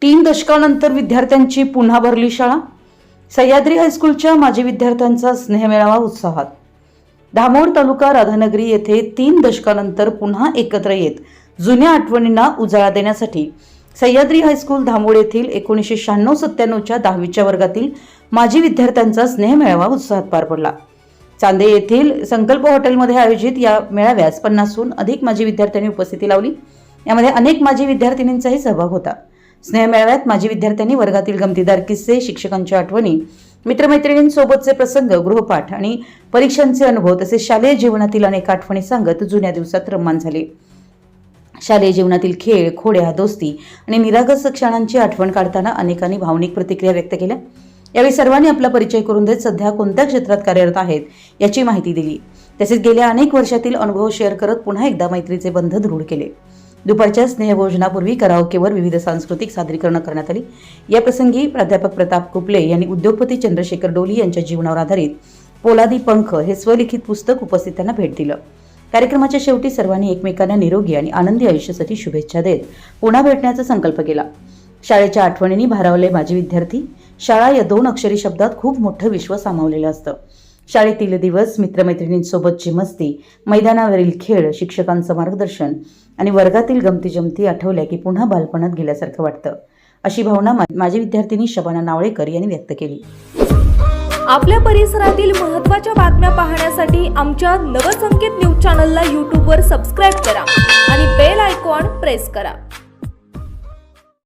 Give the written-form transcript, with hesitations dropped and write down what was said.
3 दशकानंतर विद्यार्थ्यांची पुन्हा भरली शाळा। सह्याद्री हायस्कूलच्या माजी विद्यार्थ्यांचा स्नेहमेळावा उत्साहात। धामोड तालुका राधानगरी येथे 3 दशकानंतर पुन्हा एकत्र येत जुन्या आठवणींना उजाळा देण्यासाठी सह्याद्री हायस्कूल धामोड येथील 1996-97च्या 10वीच्या वर्गातील माजी विद्यार्थ्यांचा स्नेहमेळावा उत्साहात पार पडला। चांदे येथील संकल्प हॉटेलमध्ये आयोजित या मेळाव्यास 50हून अधिक माजी विद्यार्थ्यांनी उपस्थिती लावली। यामध्ये अनेक माजी विद्यार्थिनींचाही सहभाग होता। स्नेहमेळाव्यात माजी विद्यार्थ्यांनी वर्गातील गमतीदार किस्से, शिक्षकांच्या आठवणी, मित्रमैत्रिणींसोबतचे प्रसंग, गृहपाठ आणि परीक्षांचे अनुभव तसेच शालेय जीवनातील अनेक आठवणी सांगत जुन्या दिवसात रम्मान झाले। शालेय जीवनातील खेळ, खोड्या, दोस्ती आणि निरागस क्षणांची आठवण काढताना अनेकांनी भावनिक प्रतिक्रिया व्यक्त केल्या। यावेळी सर्वांनी आपला परिचय करून देत सध्या कोणत्या क्षेत्रात कार्यरत आहेत याची माहिती दिली। तसेच गेल्या अनेक वर्षातील अनुभव शेअर करत पुन्हा एकदा मैत्रीचे बंध दृढ केले। दुपारच्या स्नेहभोजनापूर्वी कराओकेवर विविध सांस्कृतिक सादरीकरणं करण्यात आली। या प्रसंगी प्राध्यापक प्रताप कुपले यांनी उद्योगपती चंद्रशेखर डोली यांच्या जीवनावर आधारित पोलादी पंख हे स्वलिखित पुस्तक उपस्थितांना भेट दिलं। कार्यक्रमाच्या शेवटी सर्वांनी एकमेकांना निरोगी आणि आनंदी आयुष्यासाठी शुभेच्छा देत पुन्हा भेटण्याचा संकल्प केला। शाळेच्या आठवणींनी भारावले माजी विद्यार्थी। शाळा या 2 अक्षरी शब्दात खूप मोठं विश्व सामावलेलं असतं। शाळेतील दिवस, मित्रमैत्रिणींसोबतची मस्ती, मैदानावरील खेळ, शिक्षकांचं मार्गदर्शन आणि वर्गातील गमती-जमती आठवल्या की पुन्हा बालपणात गेल्यासारखं वाटतं, अशी भावना माजी विद्यार्थिनी शबाना नावळेकर यांनी व्यक्त केली। आपल्या परिसरातील महत्त्वाच्या बातम्या पाहण्यासाठी आमच्या नवसंकेत न्यूज चॅनलला यूट्यूबवर सबस्क्राईब करा आणि बेल आयकॉन प्रेस करा।